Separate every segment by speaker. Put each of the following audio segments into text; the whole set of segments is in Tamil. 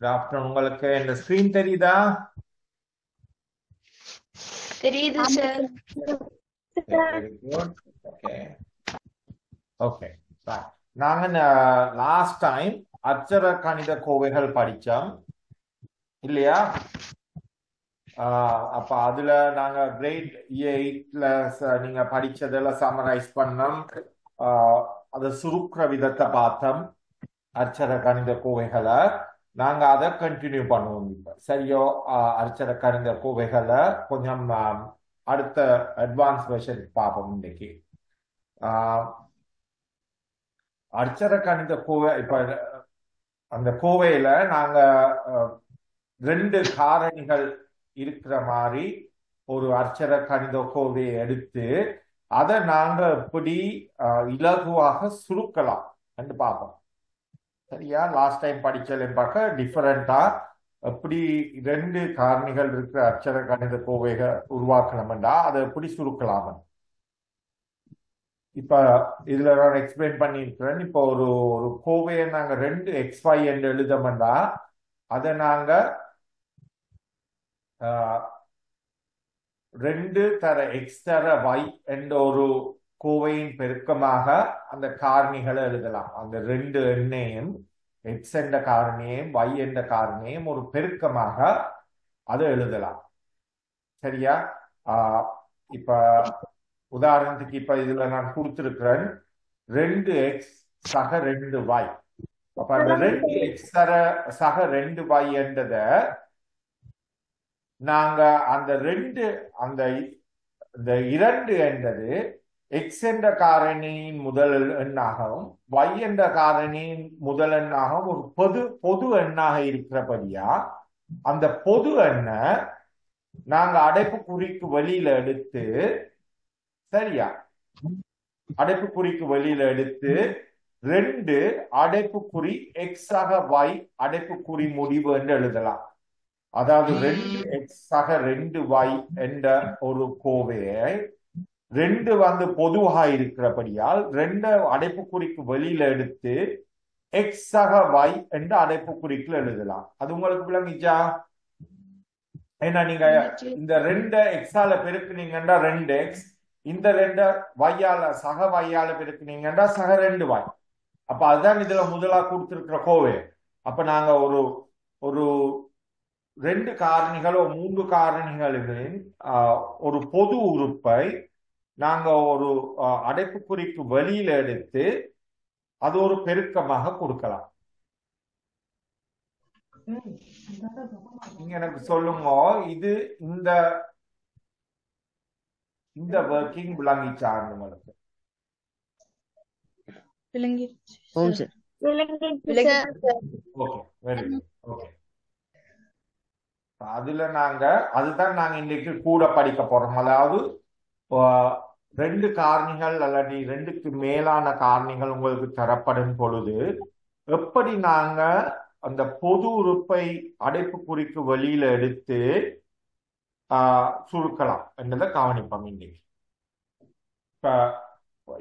Speaker 1: ஆஃப்டர்நூன் உங்களுக்கு இந்த ஸ்கிரீன் தெரியுதா?
Speaker 2: தெரியுது sir.
Speaker 1: Very good. Okay okay. நாங்க லாஸ்ட் டைம் அட்சர கணித கோவைகள் படிச்சோம் இல்லையா? அப்ப அதுல நாங்க கிரேட் 8ல நீங்க படிச்சதெல்லாம் சமரைஸ் பண்ணோம். அதை சுருக்கிற விதத்தை பார்த்தோம். அட்சர கணித கோவைகளை நாங்க அதை கண்டினியூ பண்ணுவோம். இப்ப சரியோ? அட்சர கணித கோவைகளை கொஞ்சம் அடுத்த அட்வான்ஸ் வெர்ஷன் பார்ப்போம் இன்னைக்கு. அட்சர கணித கோவை இப்ப அந்த கோவையில நாங்க ரெண்டு காரணிகள் இருக்கிற மாதிரி ஒரு அட்சர கணித கோவையை எடுத்து அதை நாங்க எப்படி இலகுவாக சுருக்கலாம் என்று பார்ப்போம். சரியா? லாஸ்ட் டைம் படிச்சல பார்க்க டிஃபரெண்டா எப்படி ரெண்டு காரணிகள் இருக்கிற அட்சர கணித கோவைகள் உருவாக்கணும்டா அதை எப்படி சுருக்கலாம். இப்ப இதுல நான் எக்ஸ்பிளைன் பண்ணியிருக்கிறேன். இப்போ ஒரு ஒரு கோவையை நாங்க 2xy என்று எழுதமெண்டா அதை நாங்க 2 தர x தர y என்ற ஒரு கோவையின் பெருக்கமாக அந்த காரணிகளை எழுதலாம். அந்த ரெண்டு எண்ணையும் x என்ற காரணியையும் y என்ற காரணியையும் ஒரு பெருக்கமாக அதை எழுதலாம். சரியா? இப்ப உதாரணத்துக்கு இப்ப இதுல நான் கொடுத்திருக்கிறேன் 2x சக 2y. அப்ப அந்த 2x சக 2y என்றத நாங்க அந்த இரண்டு என்றது x என்ற காரணியின் முதல் எண்ணாகவும் y என்ற காரணியின் முதல் எண்ணாகவும் ஒரு பொது எண்ணாக இருக்கிறபடியா அந்த பொது எண்ணை நாங்க அடைப்புக்குறிக்கு வெளியில எடுத்து, சரியா, அடைப்புக்குறிக்கு வெளியில எடுத்து 2 அடைப்புக்குறி x ஆக y அடைப்புக்குறி முடிவு என்று எழுதலாம். அதாவது 2x சக 2y என்ற ஒரு கோவையை 2 வந்து பொதுவாக இருக்கிறபடியால் 2 அடைப்புக்குறிக்கு வெளியில எடுத்து x சக y என்ற அடைப்புக்குறிக்குள்ள எழுதலாம். அது உங்களுக்கு விளங்கிச்சா? ஏன்னா நீங்க இந்த 2 எக்ஸால பெருக்குனீங்கன்னா 2x, இந்த 2 வையால சக வையால பெருக்குனீங்கன்னா சக 2y. அப்ப அதுதான் இதுல முதலா கொடுத்திருக்கிற கோவை. அப்ப நாங்க ஒரு 2 காரணிகளோ 3 காரணிகளின் ஒரு பொது உறுப்பை நாங்க ஒரு அடைப்புக்குறிக்கு வெளியில எடுத்து அது ஒரு பெருக்கமாக கொடுக்கலாம். நீங்க எனக்கு சொல்லுங்க, இது இந்த ஒர்க்கிங் விளங்கிச்சா உங்களுக்கு? Okay, very good. ஓகே, அதுல அதுதான் நாங்க இன்னைக்கு கூட படிக்க போறோம். அதாவது 2 காரணிகள் அல்லது 2க்கு மேலான காரணிகள் உங்களுக்கு தரப்படும் பொழுது எப்படி நாங்க அந்த பொது உறுப்பை அடைப்புக்குறிக்கு வெளியில எடுத்து சுருக்கலாம் என்றதை கவனிப்போம் இன்னைக்கு. இப்ப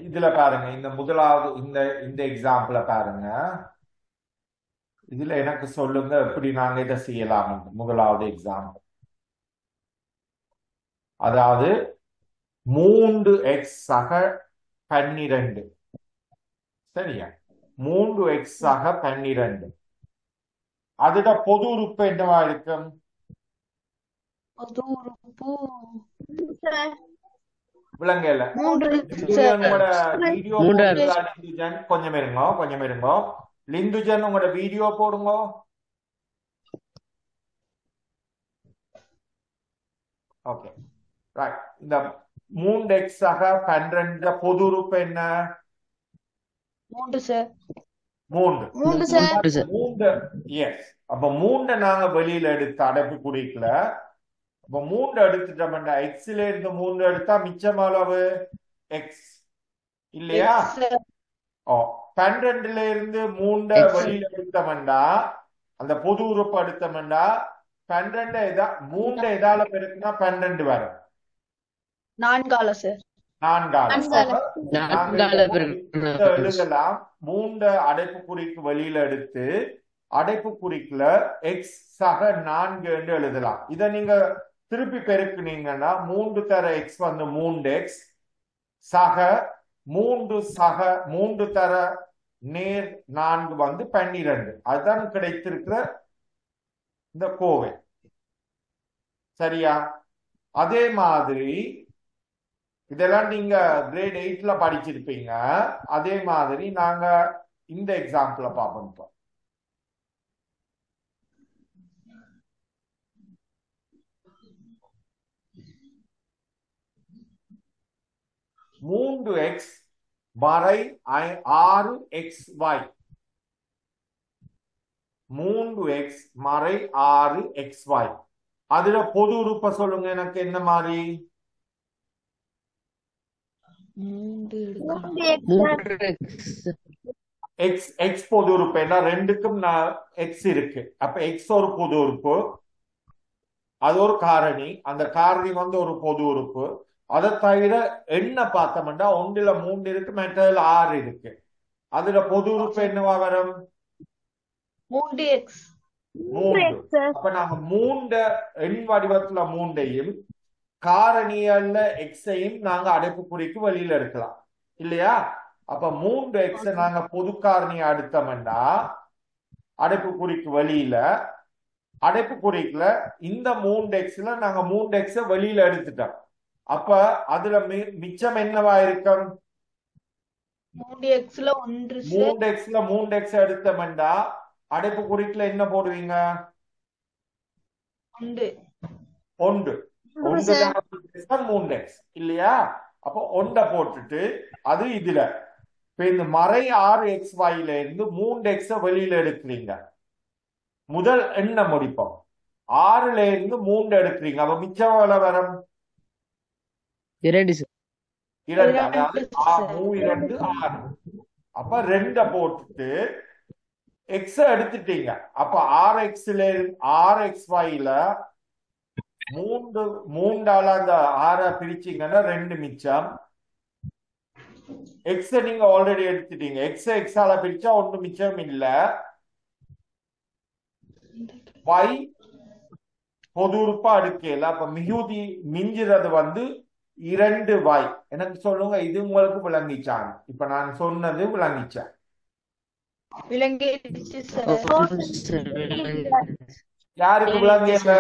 Speaker 1: இதுல பாருங்க, இந்த முதலாவது இந்த எக்ஸாம்பிள பாருங்க. இதுல எனக்கு சொல்லுங்க எப்படி நாங்க இதை செய்யலாம். முதலாவது எக்ஸாம்பிள், அதாவது 3x சக 12. சரியா? 3x சக 12 அதோட பொது உறுப்பு என்னவா இருக்கும்? விளங்கல. வீடியோ கொஞ்சம் இருங்க. லிந்துஜன் உங்களோட வீடியோ போடுங்க. Okay, right. இந்த 3x சக 12 பொது உறுப்பு என்ன?
Speaker 2: 3 சார்.
Speaker 1: 3. எஸ். அப்ப 3 நாங்க வெளியில எடுத்த அடைப்புக்குறிக்குள்ள அப்ப 3 எடுத்துட்டோம்னா எக்ஸ்ல இருந்து 3 எடுத்தா மிச்சம் அளவு x இல்லையா? 12ல இருந்து 3 வெளியில எடுத்தோம்னா அந்த பொது உறுப்பு எடுத்தோம்னா 3 எதால பெருக்குனா 12 வரும்.
Speaker 2: 4 சார்.
Speaker 1: 4 எழுதலாம். 3 அடைப்புக்குறிக்கு வெளியில எடுத்து அடைப்புக்குறிக்குள்ள எக்ஸ் சக 4 என்று எழுதலாம். இதை நீங்க திருப்பி பெருக்குனீங்கன்னா 3 தர எக்ஸ் வந்து 3x சக 3 தர நேர் 4 வந்து 12. அதுதான் கிடைத்திருக்கிற இந்த கோவை. சரியா? அதே மாதிரி இதெல்லாம் நீங்க கிரேட் 8ல படிச்சிருப்பீங்க. அதே மாதிரி நாங்க இந்த எக்ஸாம்பிள பார்ப்போம். இப்போ 3x வரை 6xy 3x மறை 6xy. அதுல பொது உறுப்ப சொல்லுங்க எனக்கு. என்ன மாதிரி? 3x பொது உறுப்பு. ஏன்னா ரெண்டுக்கும் எக்ஸ் இருக்கு. அப்ப எக்ஸ் ஒரு பொது உறுப்பு, அது ஒரு காரணி. அந்த காரணி வந்து ஒரு பொது உறுப்பு. அதை தவிர என்ன பார்த்தோம்னா ஒன்றுல 3 இருக்கு, மற்றதுல 6 இருக்கு. அதுல பொது உறுப்பு என்னவா வரும்?
Speaker 2: 3x.
Speaker 1: 3. அப்ப நாங்க 3 எண் வடிவத்துல 3ஐயும் காரணியல்ல எக்ஸையும் நாங்க அடைப்புக்குறிக்கு வெளியில எடுக்கலாம் இல்லையா? அப்ப 3x நாங்க பொது காரணியை அடுத்தோம்னா அடைப்புக்குறிக்கு வெளியில, அடைப்புக்குறிக்குல இந்த 3xல நாங்க 3x வெளியில எடுத்துட்டோம். அப்ப அதுல மிச்சம் என்னவா இருக்கும்?
Speaker 2: 3xல 1 சார்.
Speaker 1: 3xல 3x எடுத்தோம்னா அடைப்புக்குறிக்குல என்ன போடுவீங்க?
Speaker 2: 1.
Speaker 1: 1 3x இல்லையா? அப்ப 1 போட்டுட்டு அது இதுல இப்ப இந்த மறை 6xyல இருந்து 3x வெளியில எடுக்கிறீங்க. முதல் எண்ண முடிப்போம். 6ல இருந்து 3 எடுக்கிறீங்க. அப்ப மிச்சம் எவ்வளவு வரும்?
Speaker 3: 2.
Speaker 1: 2. அதாவது 2 6. அப்ப 2 போட்டுட்டு x எடுத்துட்டீங்க. அப்ப 6xyல 3ஆல அந்த 6 பிரிச்சீங்கன்னா 2 மிச்சம். x நீங்க ஆல்ரெடி எடுத்துட்டீங்க. x ஆல பிரிச்சா 1 மிச்சம் இல்ல. y பொது உறுப்பா அடுக்கல. அப்ப மிகுதி மிஞ்சுறது வந்து 2y. எனக்கு சொல்லுங்க, இது உங்களுக்கு விளங்கிச்சாங்க? இப்ப நான் சொன்னது விளங்கிச்சேன்?
Speaker 2: விளங்கிடுச்சு சார்.
Speaker 1: யாருக்கு விளங்கியல?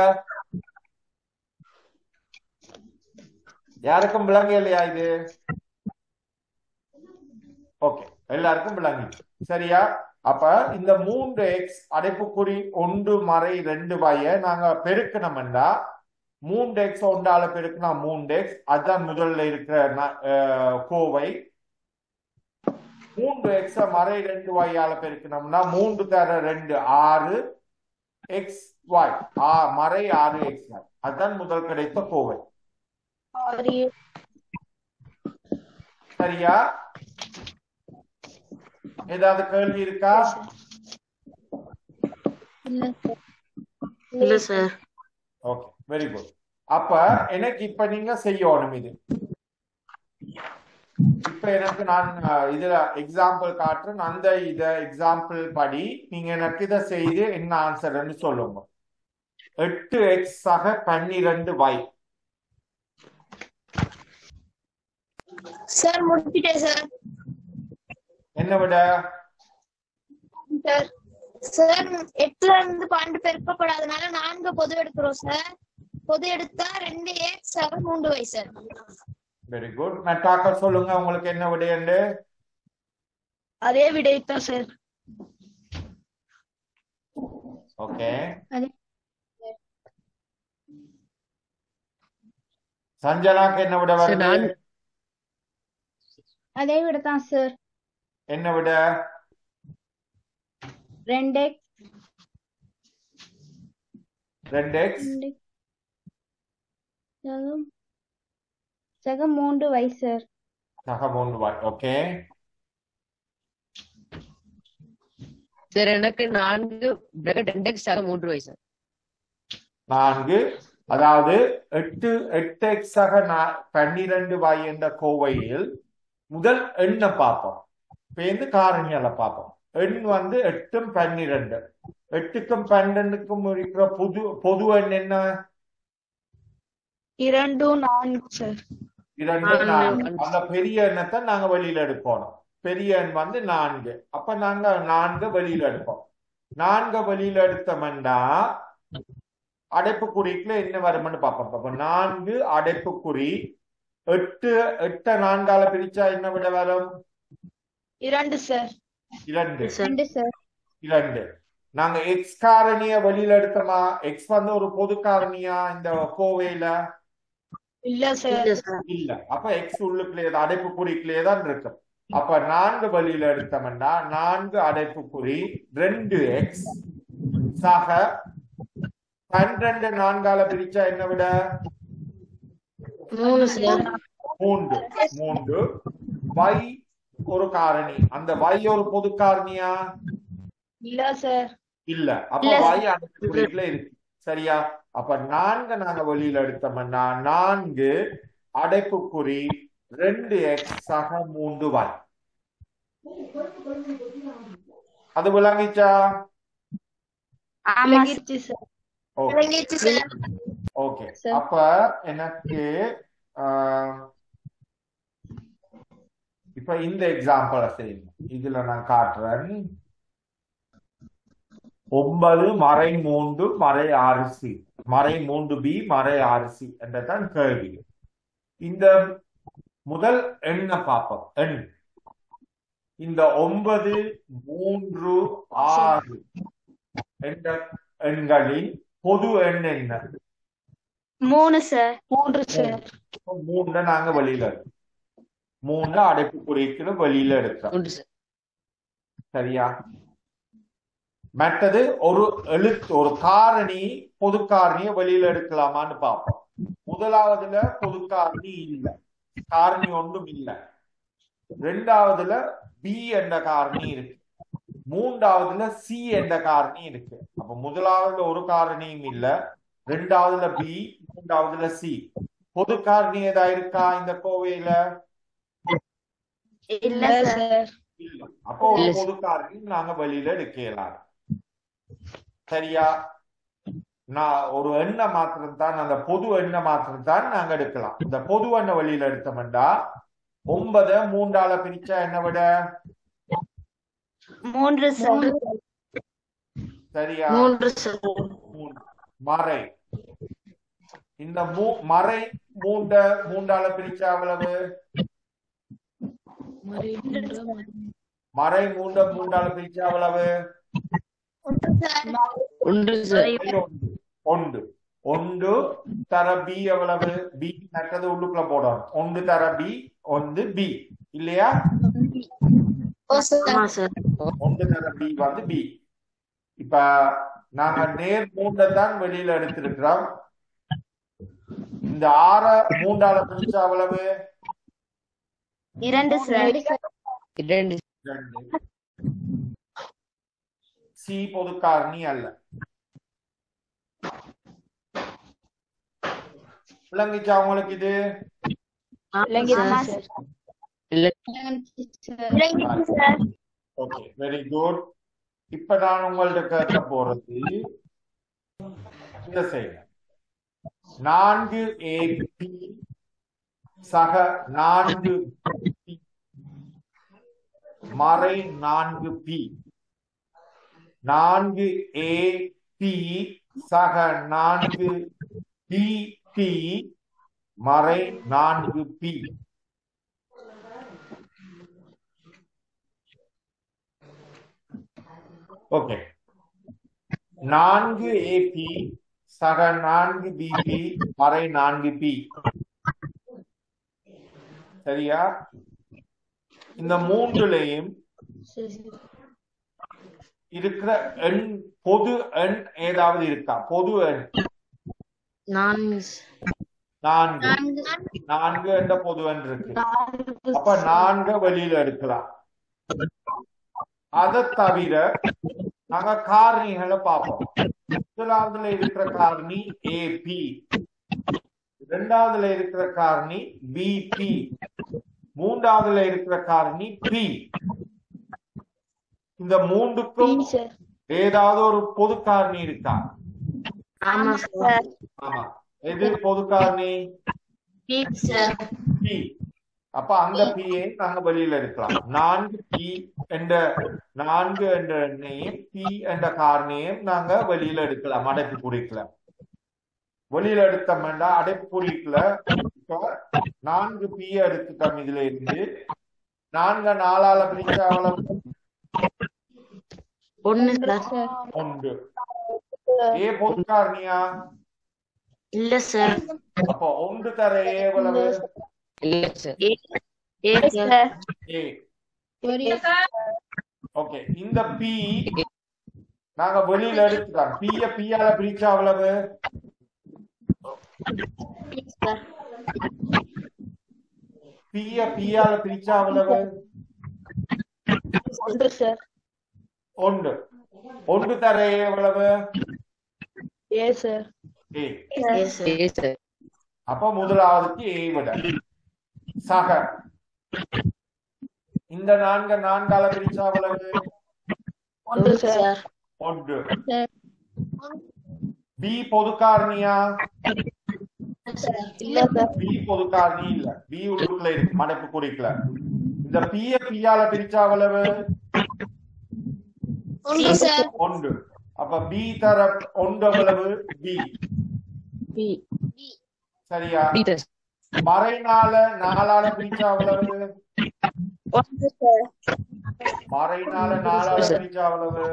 Speaker 1: யாருக்கும் விளங்கலையா இது? ஓகே, எல்லாருக்கும் விளங்கிச்சு. சரியா? அப்ப இந்த 3x அடைப்புக்குறி 1 மறை 2y நாங்க பெருக்கணும்னா 3x 1ஆல பெருக்கினா 3x. அதுதான் முதல்ல இருக்கிற கோவை. 3x மறை 2y பெருக்கணும்னா 3 தர 2 6xy மறை 6xy. அதுதான் முதல் கிடைத்த கோவை. சரியா? ஏதாவது கேள்வி இருக்கா?
Speaker 3: இல்ல சார்.
Speaker 1: Okay, very good. அப்ப எனக்கு இப்ப நீங்க செய்யணும் இது. இப்ப எனக்கு நான் இதுல எக்ஸாம்பிள் காட்டுறேன். அந்த இத எக்ஸாம்பிள் படி நீங்க எனக்கு இதை செய்து என்ன ஆன்சர்ன்னு சொல்லுங்க. 8x சக 12y.
Speaker 4: சார் முடிச்சிட்டேன் சார்.
Speaker 1: என்ன விட?
Speaker 4: சார் 8ல இருந்து 12 பெருக்கப்படாதனால 4 பொது எடுக்கிறோம் சார். பொது எடுத்தா 2x சக 3y சார்.
Speaker 1: Very good. மெட்டாக்க சொல்லுங்க, உங்களுக்கு என்ன விடையண்டு?
Speaker 2: அதே விடைத்தான் சார்.
Speaker 1: ஓகே, சஞ்சனாக்கு என்ன விட வருது?
Speaker 5: அதே விடத்தான் சார்.
Speaker 1: என்ன விட?
Speaker 5: 2x
Speaker 1: 2x
Speaker 5: சக 3y சார்.
Speaker 1: சக 3y. ஓகே
Speaker 3: சார், எனக்கு 4 2x சக 3y சார்.
Speaker 1: 4. அதாவது 8x சக 12y என்ற கோவையில் முதல் எண்ணை பார்ப்போம். பேருந்து காரணியால பார்ப்போம். எண் வந்து 8 12. 8க்கும் 12க்கும் இருக்கிற பொது எண் என்ன?
Speaker 2: 2 4 சார்.
Speaker 1: 2 4. அந்த பெரிய எண்ணத்தை நாங்க வெளியில எடுக்கணும். பெரிய எண் வந்து 4. அப்ப நாங்க 4 வெளியில எடுப்போம். 4 வெளியில எடுத்தோம்னா அடைப்புக்குறிக்குள்ள என்ன வரும்னு பார்ப்போம். அப்ப 4 அடைப்புக்குறி 8 4ஆல பிரிச்சா என்ன விட வரும்?
Speaker 2: 2 சார்.
Speaker 1: 2.
Speaker 5: 2 சார்.
Speaker 1: 2. நாங்க எக்ஸ் காரணிய வெளியில எடுத்தோமா? எக்ஸ் வந்து ஒரு பொது காரணியா இந்த கோவையில?
Speaker 2: இல்ல சார்.
Speaker 1: இல்ல. அப்ப எக்ஸ் உள்ளுக்குள்ளே அடைப்புக்குறிக்குள்ளே தான் இருக்கு. அப்ப 4 வெளியில எடுத்தோம்னா 4 அடைப்புக்குறி 2x சக 12 4ஆல பிரிச்சா என்ன விட?
Speaker 3: 3 சார்.
Speaker 1: 3. y ஒரு காரணி. அந்த y ஒரு பொது காரணியா?
Speaker 2: இல்ல சார்.
Speaker 1: இல்ல. அப்ப y அடைப்புக்குறிக்குள்ள இருக்கு. சரியா? அப்ப 4 நாங்க வெளியில எடுத்தோம்னா 4 அடைப்புக்குறி 2x சக 3y. அது விளங்கிச்சா?
Speaker 2: விளங்கிடுச்சு சார்.
Speaker 1: ஓகே.
Speaker 4: விளங்கிடுச்சு சார்.
Speaker 1: ஓகே.
Speaker 5: Sir.
Speaker 1: அப்ப எனக்கு இப்ப இந்த எக்ஸாம்பிள செய்யணும். இதுல நான் காட்டுறேன். 9 மறை 3 மறை 6c மறை 3b மறை 6c என்றதான் கேள்வி. இந்த முதல் எண்ணை பார்ப்போம். எண் இந்த 9 3 6 என்ற எண்களின் பொது எண் என்ன?
Speaker 5: 3 சார்.
Speaker 2: 3 சார்.
Speaker 1: 3 நாங்க வெளியில எடுத்தோம். 3 அடைப்புக்குறிக்குள்ள வெளியில எடுத்தோம்.
Speaker 3: 3 சார்.
Speaker 1: சரியா? மற்றது ஒரு எழுத்து ஒரு காரணி பொது காரணியை வெளியில எடுக்கலாமான்னு பார்ப்போம். முதலாவதுல பொது காரணி இல்ல, காரணி ஒன்றும் இல்ல. 2ஆவதுல பி என்ற காரணி இருக்கு. 3ஆவதுல சி என்ற காரணி இருக்கு. அப்ப முதலாவதுல ஒரு காரணியும் இல்ல, 2ஆவதுல பி, 3ஆவதுல சி. பொது காரணி ஏதா இருக்கா இந்த கோவையில?
Speaker 2: இல்ல சார்.
Speaker 1: இல்ல. அப்போ ஒரு பொது காரணி நாங்க வெளியில எடுக்கலாம். சரியா? நான் ஒரு எண்ணை மாத்திரம் தான், அந்த பொது எண்ணை மாத்திரம் தான் நாங்க எடுக்கலாம். இந்த பொது எண்ணை வெளியில எடுத்தோம்னா 9 3ஆல பிரிச்சா என்ன விட?
Speaker 5: 3 சார்.
Speaker 1: சரியா?
Speaker 3: 3 சார்.
Speaker 1: 3. மறை இந்த மறை 3ஆல பிரிச்சா எவ்வளவு? மறை 3ஆல பிரிச்சா எவ்வளவு?
Speaker 3: 1 சார்.
Speaker 1: 1. 1 தர பி எவ்வளவு? பி நட்டது உள்ளுக்குள்ள போடணும். 1 தர பி 1 பி இல்லையா?
Speaker 3: ஆமா சார்.
Speaker 1: 1 தர பி வந்து பி. இப்ப நாங்க நேர் 3 தான் வெளியில எடுத்திருக்கிறோம். இந்த 6 3ஆல பிரிச்சா எவ்வளவு?
Speaker 5: 2 சார்.
Speaker 3: 2
Speaker 1: 2. சி பொது காரணி அல்ல. விளங்கிச்சா உங்களுக்கு இது?
Speaker 3: இல்ல
Speaker 4: விளங்கிடுச்சு சார்.
Speaker 1: Okay, very good. இப்ப நான் உங்கள்ட்ட கேட்க போறது இந்த செய்ய 4AP சக 4 மறை 4P 4AP சக 4BP மறை 4P. ஓகே, 4AP சக 4BP மறை 4P. சரியா? இந்த மூன்றுலையும் இருக்கிற எண் பொது எண் ஏதாவது இருக்கா? பொது எண் 4 என்ற பொது எண் இருக்கு. அப்ப 4 வெளியில எடுக்கலாம். அதை தவிர நாங்க காரணிகளை பார்ப்போம். முதலாவதுல இருக்கிற காரணி AP, 2ஆவதுல இருக்கிற காரணி BP, 3ஆவதுல இருக்கிற காரணி P. இந்த மூன்றுக்கும் ஏதாவது ஒரு பொது காரணி இருக்கா?
Speaker 5: ஆமா சார்.
Speaker 1: ஆமா. எது பொது காரணி?
Speaker 5: சார்.
Speaker 1: P. அப்ப அந்த P-யை நாங்க வெளியில எடுக்கலாம். 4P என்ற 4 என்ற எண்ணையும் P என்ற காரணியையும் நாங்க வெளியில எடுக்கலாம். அடைப்பு குறிக்கல வெளியில எடுத்தோம்னா அடைப்பு குறிக்கல 4P எடுத்துட்டோம். இதுல இருந்து 4 4ஆல பிரிச்சா அவ்வளவு
Speaker 5: 1 சார்.
Speaker 1: 1. ஏ பொது காரணியா?
Speaker 5: இல்ல சார்.
Speaker 1: அப்போ 1 தர ஏ எவ்வளவு?
Speaker 3: இல்ல சார்.
Speaker 5: ஏ சார்.
Speaker 1: ஏ. ஓகே. இந்த P நாங்க வெளியில எடுத்துட்டோம். P-ய P-ஆல பிரிச்சா அவ்வளவு? P-ய P-ஆல பிரிச்சா அவ்வளவு?
Speaker 2: 1 சார்.
Speaker 1: 1. 1 தர ஏ எவ்வளவு?
Speaker 2: ஏ சார்.
Speaker 1: ஏ.
Speaker 3: ஏ சார்.
Speaker 1: அப்ப முதலாவதுக்கு ஏ விட சக இந்த 4 4ஆல பிரிச்சா அவ்வளவு?
Speaker 2: 1 சார்.
Speaker 1: 1. B பொது காரணியா?
Speaker 2: இல்ல சார்.
Speaker 1: B பொது காரணி இல்ல. B உள்ளுக்குள்ள இருக்கு மடப்பு குறிக்கல. இந்த P-ய P-ஆல பிரிச்சா அவ்வளவு?
Speaker 4: 1 சார்.
Speaker 1: 1. அப்ப B தர 1 எவ்வளவு? B. சரியா? மறைனால 4ஆல பிரிச்சா அவ்வளவு?
Speaker 5: 1 சார்.
Speaker 1: மறைனால 4ஆல பிரிச்சா அவ்வளவு?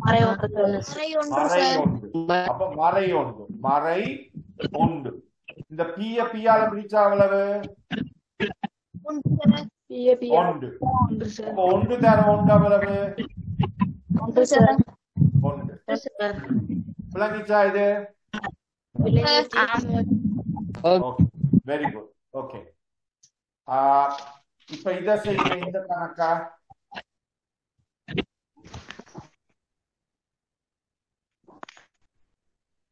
Speaker 2: மறை 1 சார்.
Speaker 4: மறை 1
Speaker 1: மறை
Speaker 4: சார்.
Speaker 1: 1. அப்ப மறை 1. மறை 1. இந்த P-ய P-ஆல பிரிச்சா அவ்வளவு?
Speaker 4: 1 சார்.
Speaker 2: PAP
Speaker 1: 1.
Speaker 2: 1 சார்.
Speaker 1: அப்ப 1 தர 1 எவ்வளவு?
Speaker 2: 1 சார்.
Speaker 1: 1.
Speaker 5: சார்.
Speaker 1: விளங்கிச்சா இது? Very good. ஓகே. இப்ப இத செய்யுங்க. இந்த கணக்கா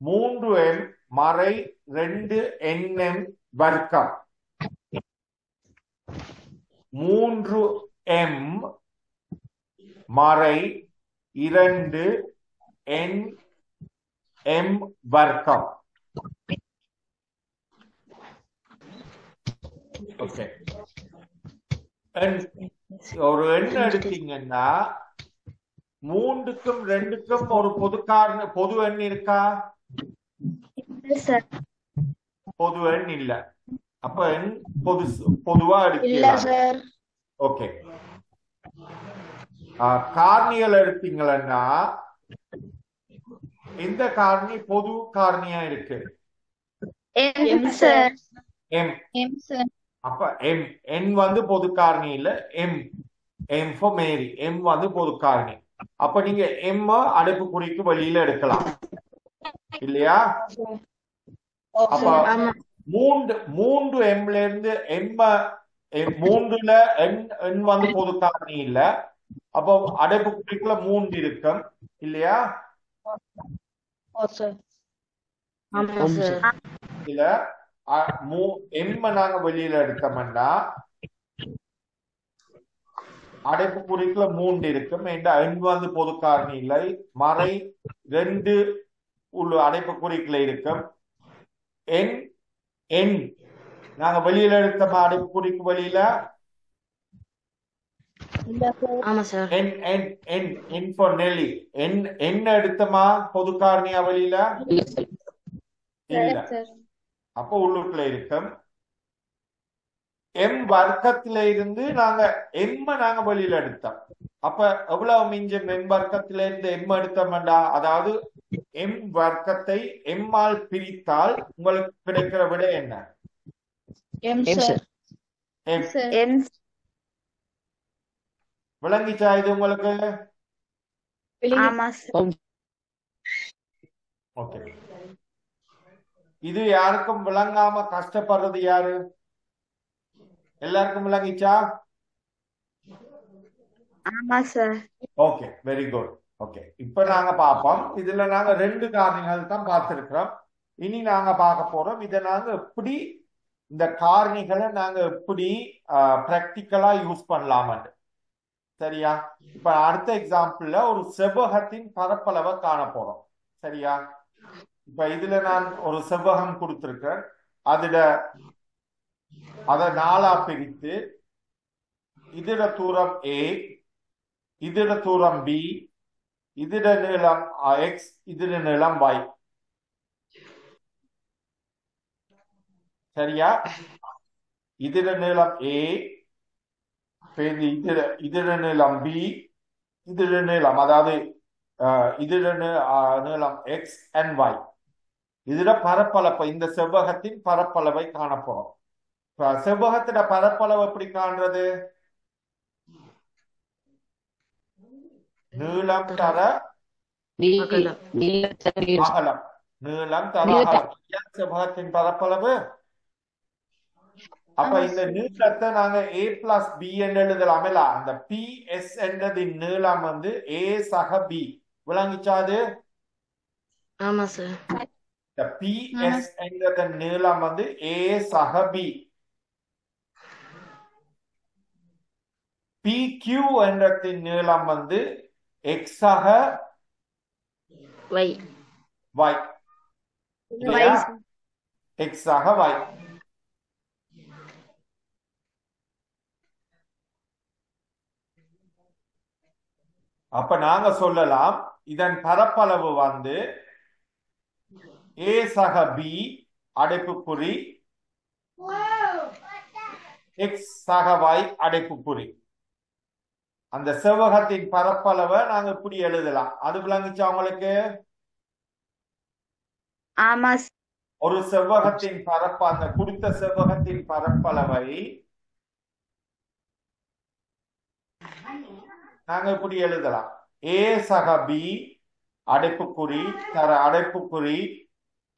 Speaker 1: 3m மறை 2nm வர்க்கம் 3m மறை 2nm வர்க்கம். ஓகே. ஒரு எண் எடுத்தீங்கன்னா 3க்கும் 2க்கும் ஒரு பொது எண் இருக்கா? பொது எண் இல்ல. அப்ப எண் பொதுவா
Speaker 2: இல்ல
Speaker 1: எடுக்கலாம்.
Speaker 2: சார்.
Speaker 1: ஓகே. காரணிகள் எடுத்தீங்கன்னா இந்த காரணி பொது காரணியா இருக்கு?
Speaker 2: M sir.
Speaker 1: M.
Speaker 4: M sir.
Speaker 1: அப்ப M N வந்து பொது காரணி இல்ல. M for Mary. M வந்து பொது காரணி. அப்ப நீங்க M அடைப்பு குறிக்கு வெளியில எடுக்கலாம் இல்லையா? அப்ப 3 M-ல இருந்து M 3ல N வந்து பொது காரணி இல்ல. அப்போ அடைப்பு குறிக்குள்ள 3 இருக்கும் இல்லையா? இல்ல M நாங்க வெளியில எடுத்தோம்னா அடைப்பு குறிக்குள்ள 3 இருக்கும். N வந்து பொது காரணி இல்லை. மறை 2 உள்ள அடைப்பு குறிக்குள்ள இருக்கும். N நாங்க வெளியில எடுத்தோமா அடைப்பு குறிக்கு வெளியில? N for Nelly. N எடுத்தோமா பொது காரணியா வெளியில? இல்ல. அப்ப உள்ளுக்குள்ள இருக்கும். M வர்க்கத்தில இருந்து நாங்க M நாங்க வெளியில எடுத்தோம். அப்ப எவ்வளவு மிஞ்சும்? M வர்க்கத்தில இருந்து M எடுத்தோம்டா, அதாவது M வர்க்கத்தை M ஆல் பிரித்தால் உங்களுக்கு கிடைக்கிற விட என்ன?
Speaker 2: M sir.
Speaker 1: M. விளங்கிச்சா இது உங்களுக்கு? ஓகே. இது யாருக்கும் விளங்காம கஷ்டப்படுறது யாரு? எல்லாருக்கும் விளங்கிச்சா? Okay, very good. ஓகே, இப்ப நாங்க பார்ப்போம். இதுல நாங்க 2 காரணிகள் தான் பார்த்திருக்கிறோம். இனி நாங்க பார்க்க போறோம் இதை நாங்க எப்படி இந்த காரணிகளை நாங்க எப்படி பிராக்டிக்கலா யூஸ் பண்ணலாம்னு. சரியா? இப்ப அடுத்த எக்ஸாம்பிள்ல ஒரு செவ்வகத்தின் பரப்பளவை காண போறோம். சரியா? இப்ப இதுல நான் ஒரு செவ்வகம் கொடுத்திருக்கேன். அதை 4ஆ பிரித்து இதோட தூரம் A, இதோட தூரம் B, இதோட நீளம் X, இதோட நீளம் Y. சரியா? இதோட நீளம் A, இதோட நீளம் B, இதோட நீளம் அதாவது இதோட நீளம் X and Y. இதோட பரப்பளவை இந்த செவ்வகத்தின் பரப்பளவை காணப்போறோம். செவ்வகத்திட பரப்பளவு எப்படி காண்றது? நீளம் தர
Speaker 3: அகலம்.
Speaker 1: அகலம். நீளம் தர அகலம். செவ்வகத்தின் பரப்பளவு. அப்ப இந்த நீளத்தை நாங்க A plus B என்று எழுதலாம். அந்த PS என்றதின் நீளம் வந்து A சக B. விளங்கிச்சாது?
Speaker 5: ஆமா சார்.
Speaker 1: இந்த PS என்றதன் நீளம் வந்து A சக B. PQ என்றதின் நீளம் வந்து X சக
Speaker 5: Y.
Speaker 1: Y. இல்லையா? X சக Y. அப்ப நாங்க சொல்லலாம் இதன் பரப்பளவு வந்து A சக B அடைப்புக்குறி X சக Y அடைப்புக்குறி. அந்த செவ்வகத்தின் பரப்பளவை நாங்க இப்படி எழுதலாம். அது விளங்குச்சா உங்களுக்கு?
Speaker 2: ஆமா
Speaker 1: ஒரு செவ்வகத்தின் அந்த குறித்த செவ்வகத்தின் பரப்பளவை நாங்க இப்படி எழுதலாம். A சக B அடைப்புக்குறி தர அடைப்புக்குறி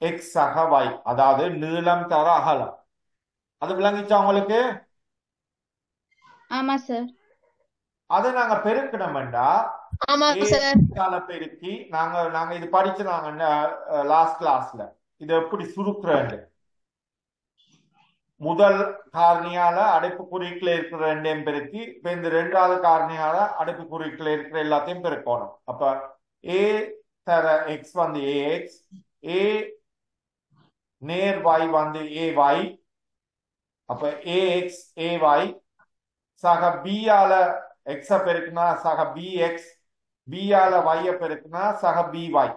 Speaker 1: X சக Y. அதாவது நீளம் தர அகலம். அது விளங்கிச்சா உங்களுக்கு?
Speaker 2: ஆமா சார்.
Speaker 1: அதை நாங்க பெருக்கணும்டா பெருக்கி நாங்க இது படிச்சுனாங்க லாஸ்ட் கிளாஸ்ல. இது எப்படி சுருக்குறேன்? முதல் காரணியால அடைப்பு குறிக்குள்ள இருக்கிற ரெண்டையும் பெருக்கி இப்ப இந்த 2வது காரணியால அடைப்பு குறிக்குள்ள இருக்கிற எல்லாத்தையும் பெருக்கணும். அப்ப A தர X வந்து AX, A நேர் Y வந்து AY. அப்ப AX AY சக B ஆல X பெருக்குனா சக BX, B ஆல Y பெருக்குனா சக BY.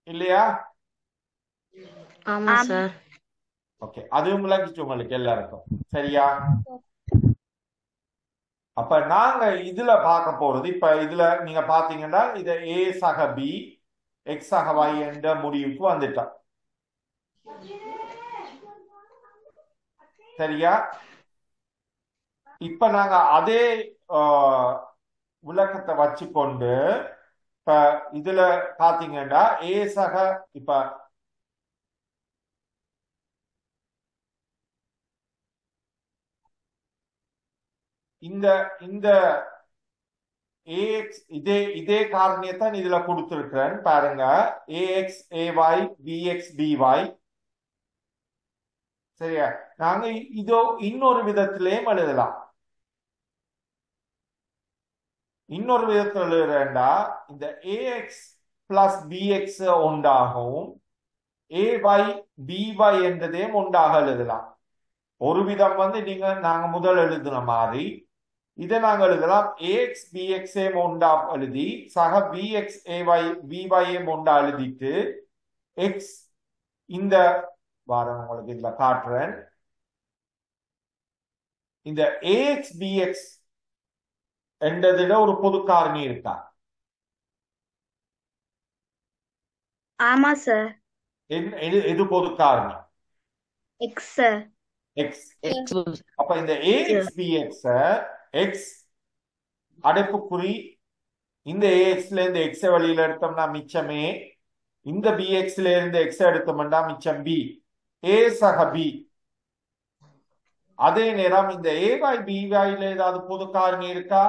Speaker 1: இல்லையா?
Speaker 5: ஆமா சார்.
Speaker 1: ஓகே, அதுவும் விளங்கிச்சு உங்களுக்கு எல்லாருக்கும். சரியா? அப்ப நாங்க இதுல பார்க்க போறது, இப்ப இதுல நீங்க பாத்தீங்கன்னா இத A சக B X சக Y என்ற முடிவுக்கு வந்துட்டோம். சரியா? இப்ப நாங்க அதே விளக்கத்தை வச்சுக்கொண்டு இப்ப இதுல பாத்தீங்கன்னா A சக இப்ப இந்த இந்த AX இதே காரணியத்தான் இதுல கொடுத்திருக்கிறேன் பாருங்க. AX AY BX BY. சரியா? நாங்க இதோ இன்னொரு விதத்திலேயும் எழுதலாம். இன்னொரு விதத்தில் எழுதுறேன்டா இந்த AX plus BX ஒன்றாகவும் AY BY என்றதையும் ஒன்றாக எழுதலாம். ஒரு விதம் வந்து நாங்க முதல் எழுதுன மாதிரி இதை நாங்க எழுதலாம். AX BX ஒன்றா எழுதி சக BX AY BY ஒன்றா எழுதிட்டு X இந்த வாரம் உங்களுக்கு இதுல காட்டுறேன். இந்த AX BX என்றதுல ஒரு பொது காரணி இருக்கா?
Speaker 2: ஆமா சார்.
Speaker 1: எது பொது காரணி?
Speaker 2: X sir.
Speaker 1: X. அப்ப இந்த AX BX X அடைப்புக்குறி இந்த AXல இருந்து X வெளியில எடுத்தோம்னா மிச்சமே, இந்த BXல இருந்து X எடுத்தோம்னா மிச்சம் B. A சக B. அதே நேரம் இந்த AY BYல ஏதாவது பொது காரணி இருக்கா?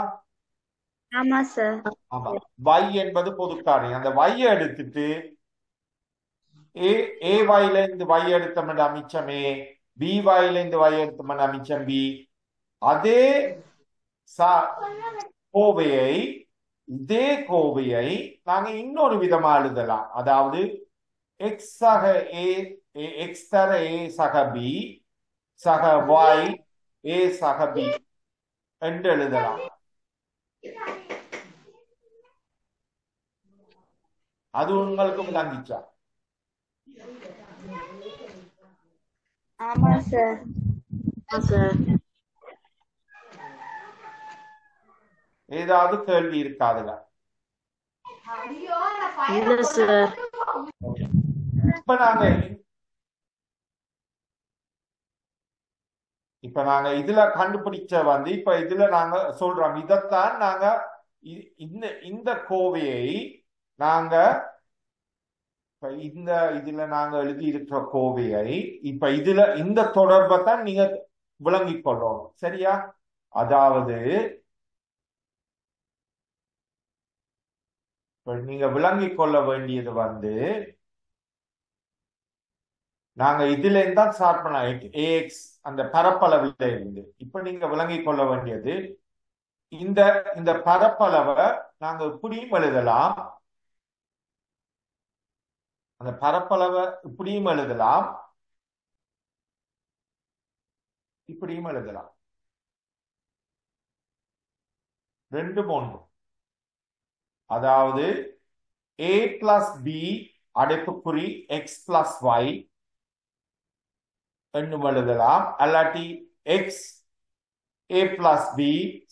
Speaker 2: ஆமா சார்.
Speaker 1: ஆமா, Y என்பது பொது காரணி. அந்த Y எடுத்துட்டு AYல இருந்து Y எடுத்தோம்னா மிச்சமே, BYல இருந்து Y எடுத்தோம்னா மிச்சம் B. அதே கோவையை இதே கோவையை நாங்க இன்னொரு விதமா எழுதலாம். அதாவது எக்ஸ் சக ஏ எக்ஸ் தர ஏ சக பி சக வாய் ஏ சக பி என்று எழுதலாம். அது உங்களுக்கு விளங்கிச்சா?
Speaker 2: ஆமா சார்.
Speaker 5: சார்
Speaker 1: ஏதாவது கேள்வி இருக்காதுல?
Speaker 5: இல்ல சார்.
Speaker 1: இப்ப நாங்க இதுல கண்டுபிடிச்ச இப்ப இதுல நாங்க சொல்றோம், இதைத்தான் நாங்க இந்த இந்த கோவையை நாங்க இதுல நாங்க எழுதி இருக்கிற கோவையை இப்ப இதுல இந்த தொடர்பை தான் நீங்க விளங்கிக் கொள்ளணும். சரியா? அதாவது நீங்க விளங்கிக் கொள்ள வேண்டியது நாங்க இதுல இருந்தா ஸ்டார்ட் பண்ணலாம். ஏஎக்ஸ் அந்த பரப்பளவுல இருந்து இப்ப நீங்க விளங்கிக் கொள்ள வேண்டியது இந்த இந்த பரப்பளவை நாங்க இப்படியும் எழுதலாம். அந்த பரப்பளவை இப்படியும் எழுதலாம், இப்படியும் எழுதலாம். ரெண்டு ஒன்று. அதாவது a பிளஸ் பி அடைப்புக்குறி எக்ஸ் பிளஸ் ஒய் என்னும் எழுதலாம். அல்லாட்டி எக்ஸ் a பிளஸ் பி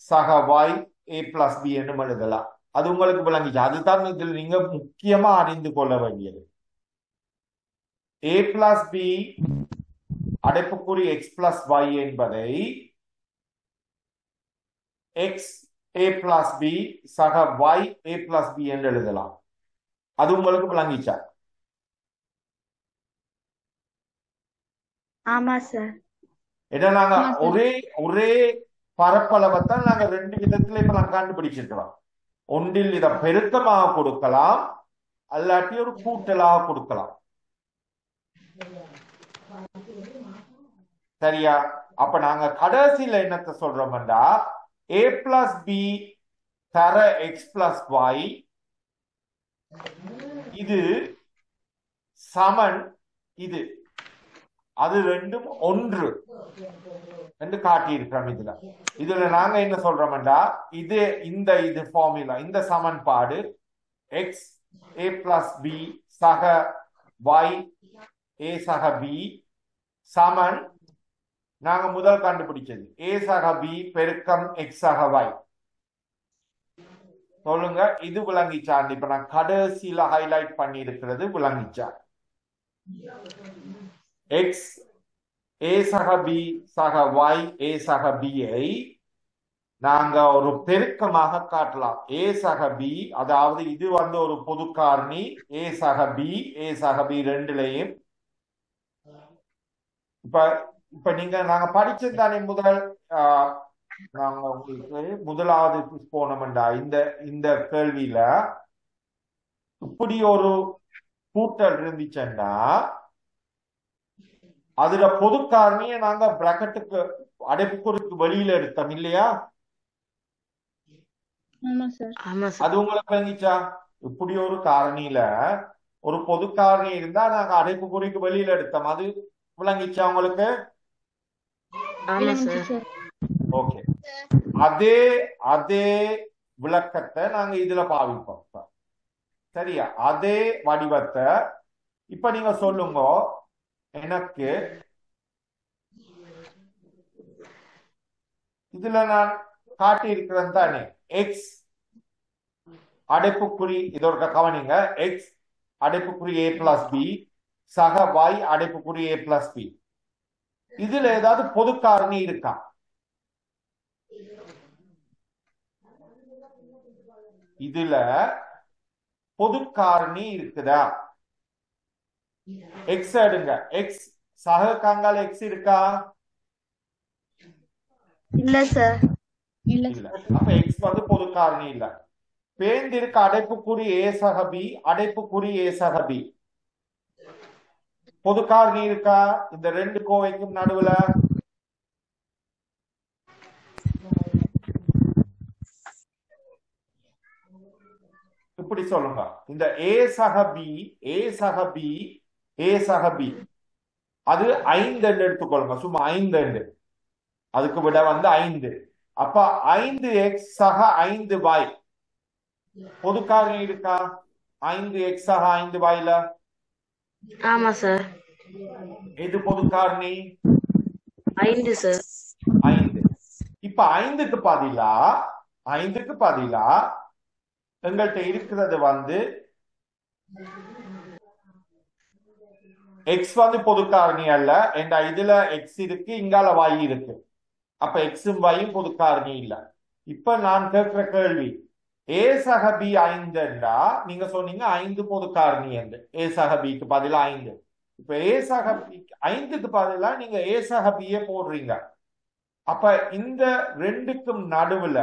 Speaker 1: சக ஒய் a பிளஸ் பி என்னும் எழுதலாம். அது உங்களுக்கு விளங்கிச்சு. அதுதான் இதில் நீங்க முக்கியமா அறிந்து கொள்ள வேண்டியது. a பிளஸ் பி அடைப்புக்குறி எக்ஸ் பிளஸ் ஒய் என்பதை எக்ஸ் a பிளஸ் பி சக y a பிளஸ் பி என்று எழுதலாம். அது உங்களுக்கு விளங்கிச்சா?
Speaker 2: ஆமா சார்.
Speaker 1: ஏன்னா நாங்க ஒரே பரப்பளவைத்தான் நாங்க ரெண்டு விதத்துல இப்ப நாங்க கண்டுபிடிச்சிருக்கிறோம். ஒன்றில் இதை பெருக்கமாக கொடுக்கலாம், அல்லாட்டி ஒரு கூட்டலாக கொடுக்கலாம். சரியா? அப்ப நாங்க கடைசியில என்னத்தை சொல்றோம்டா, a பிளஸ் பி தர எக்ஸ் பிளஸ் ஒய் இது சமன் இது, அது ரெண்டும் ஒன்று என்று காட்டியிருக்கிறோம். இதுல நாங்க என்ன சொல்றோம்டா, இது ஃபார்முலா, இந்த சமன்பாடு எக்ஸ் a பிளஸ் பி சக ஒய் a சக பி சமன் நாங்க முதல் கண்டுபிடிச்சது a சக பி பெருக்கம் எக்ஸ் சக ஒய். சொல்லுங்க, இது விளங்கிச்சா? இப்ப நான் கடைசியில ஹைலைட் பண்ணி இருக்கிறது விளங்கிச்சா? எக்ஸ் a சக பி சக ஒய் a சக பியை நாங்க ஒரு பெருக்கமாக காட்டலாம். a சக பி, அதாவது இது ஒரு பொது காரணி a சக பி a சக பி ரெண்டுலையும். இப்ப நாங்க படிச்சது தானே நாங்க உங்களுக்கு முதலாவது போனோம்டா இந்த கேள்வியில இப்படி ஒரு கூட்டல் இருந்துச்சுன்னா அதுல பொது காரணியை நாங்க பிராக்கெட்டுக்கு அடைப்புக்குறிக்கு வெளியில எடுத்தோம் இல்லையா? அது உங்களுக்கு விளங்கிச்சா? இப்படி ஒரு காரணியில ஒரு பொது காரணி இருந்தா நாங்க அடைப்புக்குறிக்கு வெளியில எடுத்தோம். அது விளங்கிச்சா உங்களுக்கு? ஓகே. அதே விளக்கத்தை நாங்க இதுல பாவிப்போம். சரியா? அதே வடிவத்தை இப்ப நீங்க சொல்லுங்க, எனக்கு இதுல நான் காட்டி இருக்கிறேன் தானே, எக்ஸ் அடைப்புக்குறி, இதோட கவனிங்க, எக்ஸ் அடைப்புக்குறி a பிளஸ் பி சக y அடைப்புக்குறி a பிளஸ் பி. இதுல ஏதாவது பொது காரணி இருக்கா? இதுல பொது காரணி இருக்குதா? எக்ஸ் எடுங்க, எக்ஸ் சக காங்கால எக்ஸ் இருக்கா?
Speaker 2: இல்ல சார்.
Speaker 1: இல்ல. அப்ப எக்ஸ் பொது காரணி இல்ல. பேந்திருக்க அடைப்புக்குறி a சக பி அடைப்புக்குறி a சக பி பொது காரணி இருக்கா இந்த ரெண்டு கோவைக்கும் நடுவுல? இப்படி சொல்லுங்க. இந்த ஏ சக பி, ஏ சக பி, ஏ சக பி, அது 5 எடுத்துக்கொள்ளுங்க. சும்மா 5, அதுக்கு விட வந்து 5. அப்ப 5x சக 5y பொது காரணி இருக்கா? 5x சக 5yல
Speaker 5: ஆமா சார்.
Speaker 1: எது பொது காரணி?
Speaker 5: 5 சார்.
Speaker 1: 5. இப்ப 5க்கு பதிலா எங்கள்கிட்ட இருக்கிறது வந்து x வந்து பொது காரணி அல்ல. என்ற இதுல x இருக்கு, இங்கால y இருக்கு. அப்ப எக்ஸும் வையும் பொது காரணி இல்ல. இப்ப நான் கேட்கிற கேள்வி, ஏ சக பி 5 நீங்க சொன்னீங்க 5 பொது காரணி என்று. ஏ சக பிக்கு பதிலா 5. இப்ப ஏ சக பி 5க்கு பதிலா நீங்க ஏ சக பியே போடுறீங்க. அப்ப இந்த ரெண்டுக்கும் நடுவுல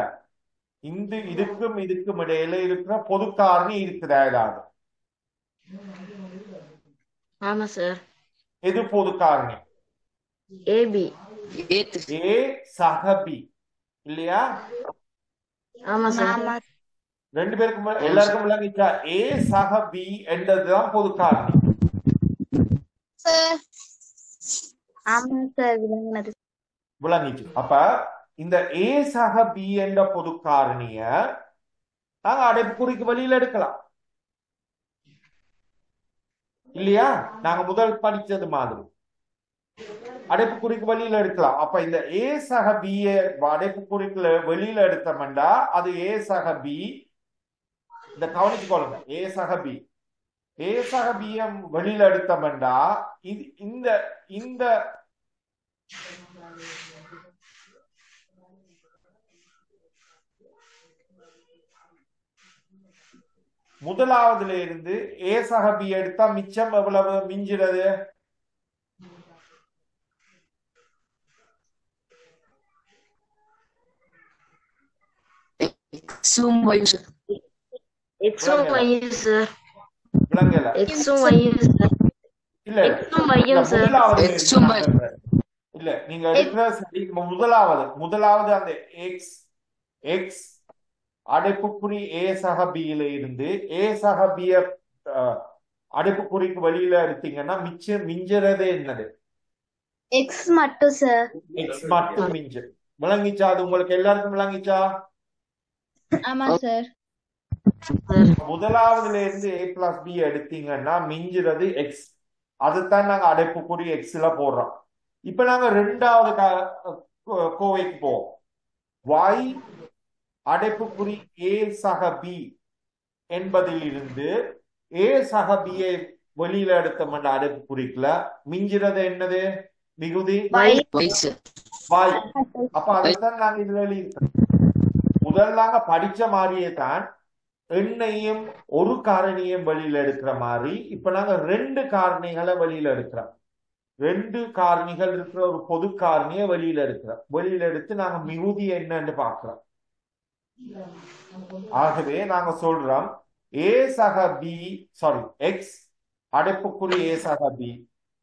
Speaker 1: இதுக்கும் இடையில இருக்கிற பொது காரணி இருக்குதா ஏதாவது?
Speaker 5: ஆமா சார்.
Speaker 1: எது பொது காரணி?
Speaker 5: ஏபி.
Speaker 1: ஏ சக பி இல்லையா?
Speaker 5: ஆமா சார்.
Speaker 2: ஆமா
Speaker 1: ரெண்டு பேருக்கும் எல்லாருக்கும் விளங்கிச்சா? ஏ சக பி என்றதுதான் பொது காரணி.
Speaker 4: சார்
Speaker 2: ஆமா சார் விளங்குனது.
Speaker 1: விளங்கிச்சு. அப்ப இந்த ஏ சக பி என்ற பொது காரணிய நாங்க அடைப்புக்குறிக்கு வெளியில எடுக்கலாம் இல்லையா? நாங்க முதல் படிச்சது மாதிரி அடைப்புக்குறிக்கு வெளியில எடுக்கலாம். அப்ப இந்த ஏ சக பி அடைப்புக்குறிக்குள்ள வெளியில எடுத்தோம்டா அது ஏ சக பி. இந்த கவனிச்சுக்கொள்ளுங்க, ஏ சக பி, ஏ சக பிய வெளியில எடுத்தோம்டா இந்த இந்த முதலாவதுல இருந்து ஏ சக பி எடுத்தா மிச்சம் எவ்வளவு மிஞ்சுறது?
Speaker 5: எக்ஸும் ஒய்யும் சார்.
Speaker 1: விளங்கல?
Speaker 5: எக்ஸும் ஒய்யும் சார்.
Speaker 1: இல்ல
Speaker 5: எக்ஸும் ஒய்யும் சார்.
Speaker 1: இல்ல நீங்க எடுக்கிற முதலாவது அந்த எக்ஸ் எக்ஸ் அடைப்புக்குறி ஏ சக பியில இருந்து ஏ சக பிய அடைப்புக்குறிக்கு வெளியில எடுத்தீங்கன்னா மிஞ்சுறது என்னது?
Speaker 2: எக்ஸ் மட்டும் சார்.
Speaker 1: எக்ஸ் மட்டும் மிஞ்சு. விளங்கிச்சா? அது உங்களுக்கு எல்லாருக்கும் விளங்கிச்சா?
Speaker 2: ஆமா சார்.
Speaker 1: முதலாவதுல இருந்து ஏ பிளஸ் பி எடுத்தீங்கன்னா மிஞ்சுறது எக்ஸ். அதுதான் நாங்க அடைப்புக்குறி எக்ஸ்ல போடுறோம். இப்ப நாங்க ரெண்டாவது கோவைக்கு போவோம். y அடைப்புக்குறி ஏ சக பி என்பதில் இருந்து ஏ சக பியை வெளியில எடுத்தோம்னா அடைப்புக்குறிக்குல மிஞ்சுறது என்னது? மிகுதி y. அப்ப அதைத்தான் நாங்க இதுல எழுதியிருக்கோம். முதல் நாங்க படிச்ச மாதிரியே தான் எண்ணையும் ஒரு காரணியும் வெளியில எடுக்கிற மாதிரி இப்ப நாங்க 2 காரணிகளை வெளியில எடுக்கிறோம். 2 காரணிகள் இருக்கிற ஒரு பொது காரணியை வெளியில எடுக்கிறோம். வெளியில எடுத்து நாங்க மிகுதி என்னன்னு பாக்குறோம். ஆகவே நாங்க சொல்றோம் ஏ சக பி எக்ஸ் அடைப்புக்குறி ஏ சக பி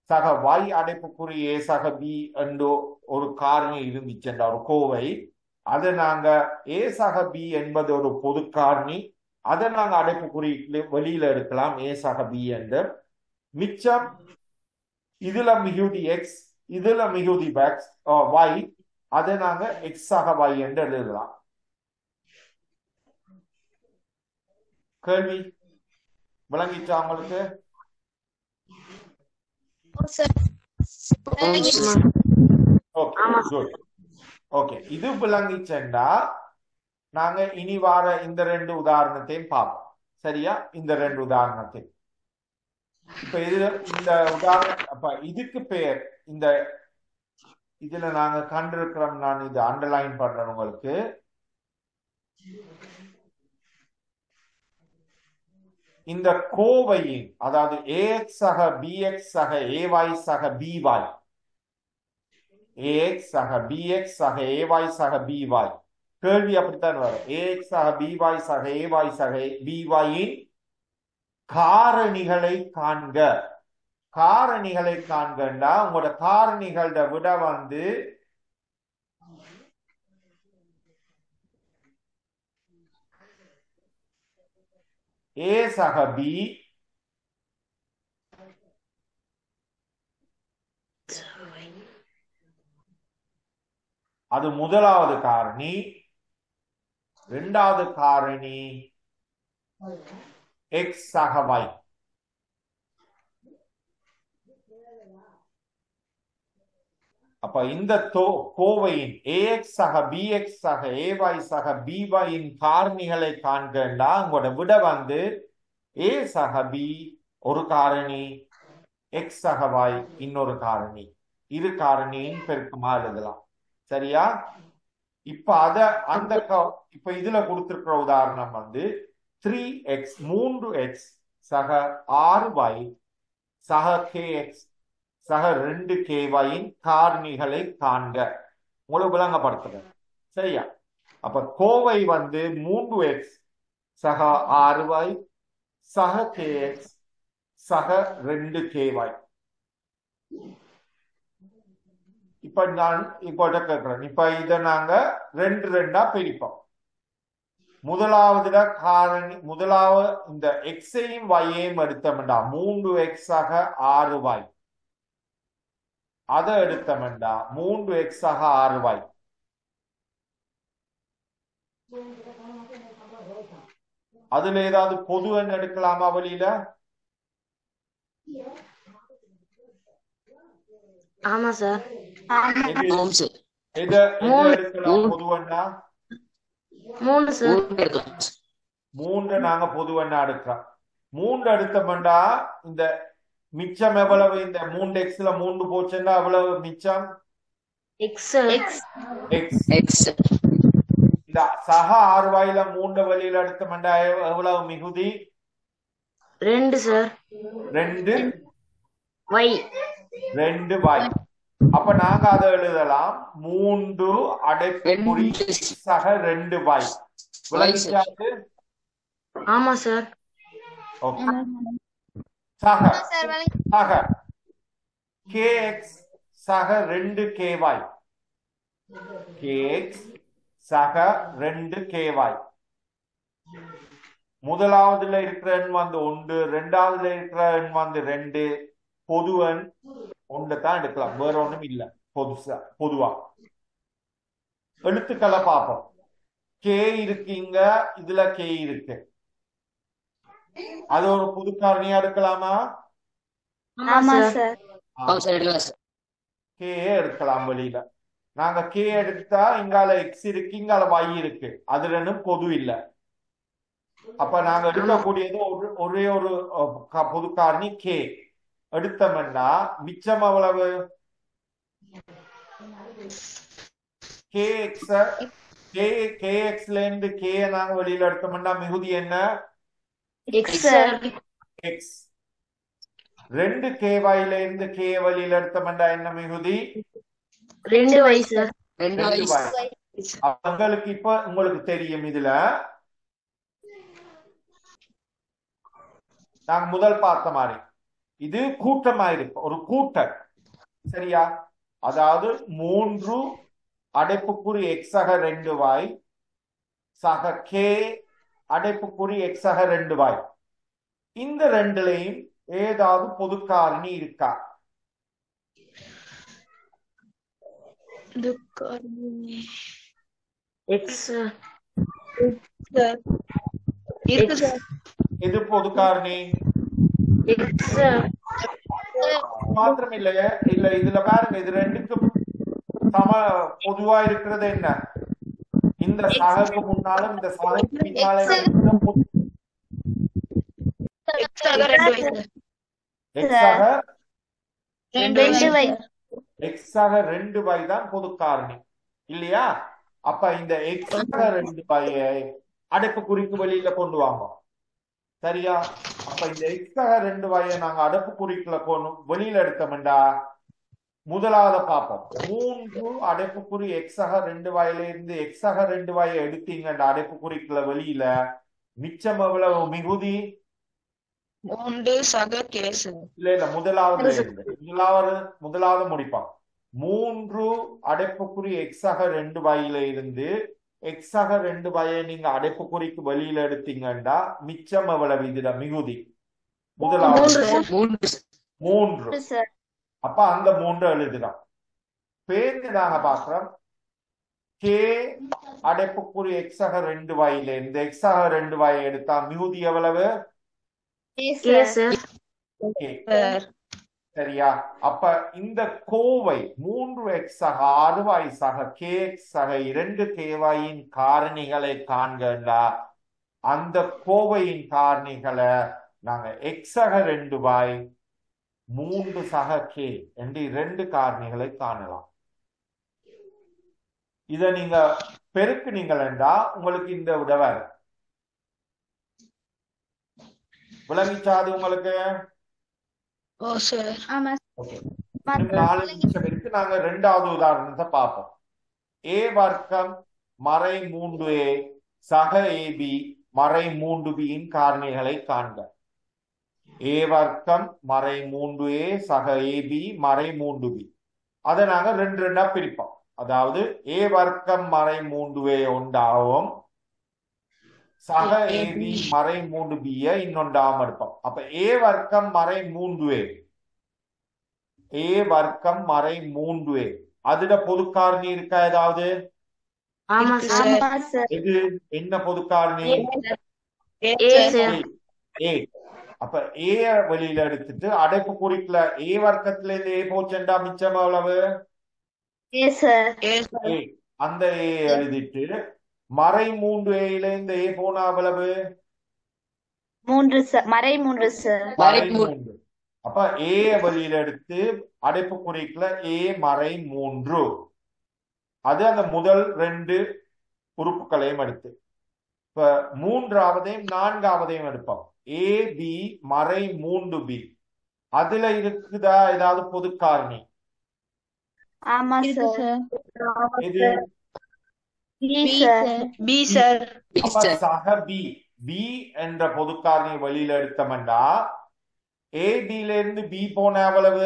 Speaker 1: சக y அடைப்புக்குறி ஏ சக பி என்று ஒரு காரணி இருந்துச்சு ஒரு கோவை. அதை நாங்க ஏ சக பி என்பது ஒரு பொது காரணி. அதை நாங்க அடைப்புக்குறி வெளியில எடுக்கலாம் ஏ சக பி என்று. மிச்சம் இதுல மிகுதி எக்ஸ், இதுல மிகுதி y, அதை நாங்க எக்ஸ் சக y என்று எழுதலாம். கேள்வி விளங்கிச்சா உங்களுக்கு? ஓகே, இது விளங்கிச்சா நாங்க இனி வார இந்த 2 உதாரணத்தையும் பார்ப்போம். சரியா? இந்த 2 உதாரணத்தையும் இப்ப இதுல இந்த உதாரணம் அப்ப இதுக்கு பேர் இதுல நாங்க கண்டிருக்கிறோம். நான் இது அண்டர்லைன் பண்றேன் உங்களுக்கு. இந்த கோவையின் அதாவது ஏஎக்ஸ் சக பிஎக்ஸ் சக ஏவாய் சக பிவாய், ஏஎக்ஸ் சக பிஎக்ஸ் சக ஏவாய் சக பிவாய். கேள்வி அப்படித்தான் வரும். ஏஎக்ஸ் சக பிவாய் சக ஏவாய் சக பிவாயின் காரணிகளை காண்க. காரணிகளை காண்கண்டா உங்களோட காரணிகளோட விட வந்து ஏ சக பி அது முதலாவது காரணி. இரண்டாவது காரணி எக்ஸ் சக y. அப்ப இந்த கோவையின் ax சக bx சக ay சக by இன் காரணிகளை காண்கண்டா உங்களோட விட வந்து a சக b ஒரு காரணி, x சக y இன்னொரு காரணி, இரு காரணியின் பெருக்கமா எழுதலாம். சரியா? இப்ப இப்ப இதுல கொடுத்திருக்கிற உதாரணம் வந்து 3x 3x சக 6y சக kx சக 2ky இன் காரணிகளை காண்க. உங்களுக்கு விளங்கப்படுத்துறேன். சரியா? அப்ப கோவை வந்து 3x சக 6y சக kx சக 2ky. இப்ப நான் இப்ப கேட்கிறேன். இப்ப இதை நாங்க 2 2 பிரிப்போம். முதலாவதுல காரணி முதலாவது இந்த எக்ஸையும் வையையும் எடுத்தோம்டா 3x சக 6y, அதை எடுத்தோம்டா 3x சக 6y. அதுல ஏதாவது பொது எண் எடுக்கலாமா வெளியில?
Speaker 5: ஆமா சார்.
Speaker 1: எது எடுக்கலாம் பொது எண்ணா?
Speaker 5: 3 சார்.
Speaker 1: 3 நாங்க பொது எண்ணா எடுக்கிறோம். 3 எடுத்தோம்டா இந்த மிச்சம் எவ்வளவு? இந்த 3xல 3 போச்சுன்னா எவ்வளவு மிச்சம்? x. இந்த சக 6yல 3 வெளியில எடுத்தோம்டா எவ்வளவு மிகுதி?
Speaker 5: 2 சார்.
Speaker 1: 2
Speaker 5: y.
Speaker 1: 2 y. அப்ப நாங்க அதை எழுதலாம் 3 அடைப்புக்குறி சக 2 y. விளங்கிச்சாது?
Speaker 5: ஆமா சார்.
Speaker 1: ஓகே. சக kx சக 2ky, kx சக 2ky. முதலாவதுல இருக்கிற எண் வந்து 1, இரண்டாவதுல இருக்கிற எண் வந்து 2. பொது எண் 1 தான் எடுக்கலாம், வேற ஒண்ணும் இல்ல. பொதுவா எழுத்துக்களை பார்ப்போம். கே இருக்குங்க, இதுல கே இருக்கு. அது ஒரு புது காரணியா எடுக்கலாமா? கே எடுக்கலாம் வெளியில. நாங்க கே எடுத்தா இங்கால எக்ஸ் இருக்கு, இங்கால y இருக்கு. அது ரெண்டும் பொது இல்ல. அப்ப நாங்க எடுக்கக்கூடியது ஒரே ஒரு பொது காரணி கே எடுத்தோம்னா மிச்சம் அவ்வளவு? கேஎக்ஸ்ல இருந்து கே நாங்க வெளியில எடுத்தோம்னா மிகுதி என்ன? எக்ஸ். 2ky இருந்து கே வெளியில எடுத்தோம்னா என்ன மிகுதி?
Speaker 5: 2y sir.
Speaker 1: 2y. உங்களுக்கு இப்ப உங்களுக்கு தெரியும். இதுல நாங்க முதல் பார்த்த மாதிரி இது கூட்டமா இருக்கு, ஒரு கூட்டம். சரியா? அதாவது 3 அடைப்புக்குறி x சக 2y சக k அடைப்புக்குறி x சக 2y. இந்த ரெண்டுலையும் ஏதாவது பொது காரணி இருக்கா? எது பொது காரணி? மாத்திரம் இல்லையே. இல்ல, இதுல பாருங்க, இது ரெண்டுக்கும் பொதுவா இருக்கிறது என்ன? இந்த சகக்கு முன்னாலும் இந்த சகக்கு பின்னாலும் எக்ஸ் சக 2y தான் பொது காரணி இல்லையா? அப்ப இந்த எக்ஸ் சக 2y அடைப்பு குறிக்கு வெளியில கொண்டு வாங்க. சரியா? அப்ப இந்த எக்ஸ் சக 2y நாங்க அடைப்பு குறிக்குல வெளியில எடுத்தோம்டா முதலாவது பார்ப்போம். 3 அடைப்புக்குறி எக்ஸ் சக 2yல இருந்து எக்ஸ் சக 2y எடுத்தீங்கடா அடைப்பு குறிக்குல வெளியில மிச்சம் எவ்வளவு மிகுதி?
Speaker 3: 3 சக கேஸ்.
Speaker 1: இல்ல முதலாவது முடிப்பான். 3 அடைப்புக்குறி எக்ஸ் சக 2yல இருந்து எக்ஸாக 2 வயை நீங்க அடைப்புக்குறிக்கு வெளியில எடுத்தீங்கன்னா மிச்சம் எவ்வளவு இதுல மிகுதி? முதலாவது
Speaker 3: 3
Speaker 1: 3.
Speaker 2: சார்
Speaker 1: அப்ப அந்த 3 எழுதுறோம். பேருந்து நாங்க பாக்குறோம் கே அடைப்புக்குறி எக்ஸாக 2 வாயில இந்த எக்ஸாக 2 வாயை எடுத்தா மிகுதி எவ்வளவு?
Speaker 2: A
Speaker 5: K
Speaker 2: sir
Speaker 5: sir
Speaker 1: K.
Speaker 3: Sir
Speaker 1: சரியா? அப்ப இந்த கோவை 3x சக 6y சக kx சக 2ky காரணிகளை காண்கண்டா அந்த கோவையின் காரணிகளை நாங்க x சக 2y 3 சக k என்று 2 காரணிகளை காணலாம். இத நீங்க பெருக்குனீங்களா உங்களுக்கு இந்த விட வரும். விளங்கிச்சாது உங்களுக்கு?
Speaker 3: ஓ சார்
Speaker 2: ஆமா
Speaker 1: ஓகே. இன்னும் 4 நிமிஷம் இருக்கு. நாங்க 2வது உதாரணத்தை பார்ப்போம். a வர்க்கம் மறை 3a சக ab மறை 3b இன் காரணிகளை காண்க. a வர்க்கம் மறை 3a சக ab மறை 3b. அதை நாங்க 2 பிரிப்போம். அதாவது a வர்க்கம் மறை 3a ஒன்றாகவும் சக ab மறை 3b இன்னொன்றாகவும் எடுப்போம். அப்ப a வர்க்கம் மறை 3a a வர்க்கம் மறை 3a அதுல பொது காரணி இருக்கா ஏதாவது?
Speaker 5: ஆமா சார்
Speaker 2: ஆமா சார்
Speaker 1: இது என்ன பொது காரணி?
Speaker 5: ஏ சார்
Speaker 1: a. அப்ப a வெளியில எடுத்துட்டு அடைப்பு குறிக்கல a வர்க்கத்துல இருந்து a போச்சண்டா மிச்சம் எவ்வளவு?
Speaker 2: ஏ சார்
Speaker 1: a. அந்த a எழுதிட்டு மறை 3a இருந்து a போனா எவ்வளவு?
Speaker 2: 3 சார் மறை 3 சார்
Speaker 1: மறை 3. அப்ப a வெளியில எடுத்து அடைப்பு குறிக்கல a மறை 3. அது அந்த முதல் 2 உறுப்புகளையும் எடுத்து இப்ப 3வதையும் 4வதையும் எடுப்போம். a b மறை 3b அதுல இருக்குதா ஏதாவது பொது காரணி?
Speaker 2: ஆமா சார்
Speaker 1: இது
Speaker 2: பி சார்
Speaker 5: பி சார்
Speaker 1: அப்ப சக b b என்ற பொது காரணியை வெளியில எடுத்தோம்னா ab ல இருந்து b போன எவ்வளவு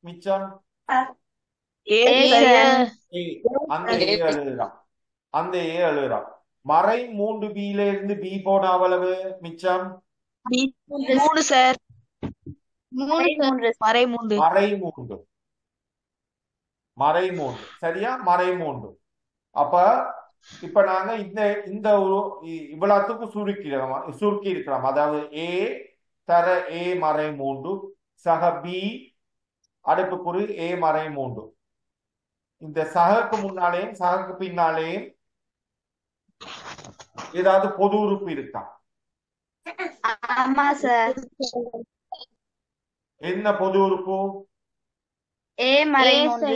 Speaker 1: மிச்சம்?
Speaker 5: ஏ
Speaker 2: சார்
Speaker 1: A. அந்த a எழுதுறான். அந்த a எழுதுறான். மறை 3b ல இருந்து b போன எவ்வளவு மிச்சம்?
Speaker 5: 3 சார்
Speaker 2: மறை 3
Speaker 5: மறை 3
Speaker 1: மறை 3. மறை 3 சரியா? மறை 3. அப்ப இப்ப நாங்க இந்த இந்த இவ்வளவுக்கு சுருக்கி இருக்கிறோம். அதாவது a தர a மறை 3 சக b அடைப்புக்குறி a மறை 3. இந்த சகக்கு முன்னாலேயும் சகக்கு பின்னாலேயும் ஏதாவது பொது உறுப்பு இருக்கா?
Speaker 2: ஆமா சார்
Speaker 1: என்ன பொது உறுப்பு?
Speaker 2: ஏ மறை 3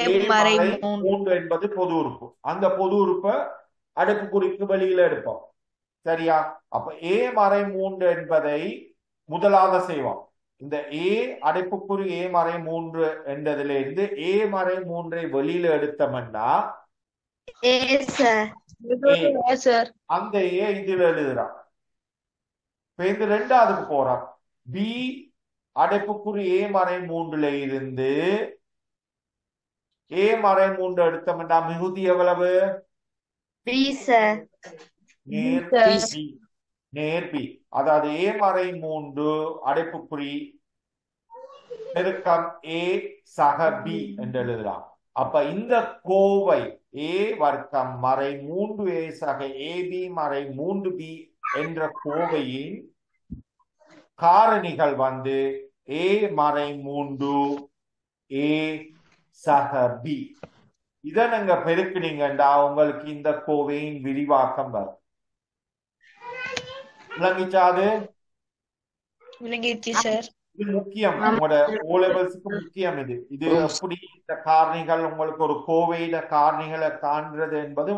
Speaker 1: a மறை 3 என்பது பொது உறுப்பு. அந்த பொது உறுப்பை அடைப்புக்குறிக்கு வெளியில எடுப்போம். சரியா? அப்ப a மறை 3 என்பதை முதலாக செய்வோம். இந்த a அடைப்புக்குறி a மறை 3 என்றதுல இருந்து a மறை 3ஐ வெளியில எடுத்தோம்னா
Speaker 2: ஏ சார்
Speaker 5: சார்
Speaker 1: அந்த a இதுல எழுதுறான். இப்ப இந்த 2வதுக்கு போறான். b அடைப்புக்குறி a மறை 3ல இருந்து a மறை 3 எடுத்தோம்னா மிகுதி எவ்வளவு?
Speaker 2: பி சார்
Speaker 1: நேர் b. நேர் b. அதாவது a மறை 3 அடைப்புக்குறி பெருக்கம் a சக b என்று எழுதலாம். அப்ப இந்த கோவை a வர்க்கம் மறை 3a சக ab மறை 3b என்ற கோவையின் காரணிகள் வந்து a மறை 3 a சக b. இதை நீங்க பெருக்கினீங்கன்னா உங்களுக்கு இந்த கோவையின் விரிவாக்கம் வரும். விளங்கிச்சாது?
Speaker 5: விளங்கிச்சு சார்
Speaker 1: இது முக்கியம். உங்களோட O லெவல்ஸுக்கு முக்கியம். இது எப்படி இந்த காரணிகள் உங்களுக்கு ஒரு கோவையில காரணிகளை காண்றது என்பது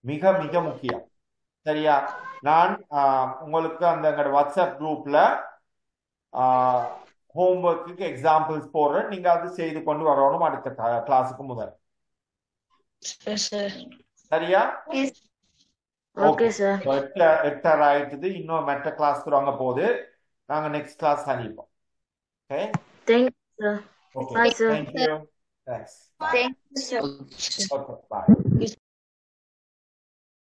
Speaker 1: மிக மிக முக்கியம். சரியா? நான் உங்களுக்கு அந்த எங்களோட வாட்ஸ்அப் குரூப்ல ஹோம்ஒர்க்கு எக்ஸாம்பிள்ஸ் போடுறேன். நீங்க அது செய்து கொண்டு வரணும் அடுத்த கிளாஸுக்கு முதல். சரியா?
Speaker 5: ஓகே சார்
Speaker 1: 8:30 ஆயிட்டுது. இன்னும் மற்ற கிளாஸ் வாங்க போகுது. நாங்க நெக்ஸ்ட் கிளாஸ் சந்திப்போம். Okay,
Speaker 5: thank you sir
Speaker 1: okay,
Speaker 5: Bye, sir.
Speaker 1: Thank you, thanks,
Speaker 2: thank you sir
Speaker 1: okay, பாய்.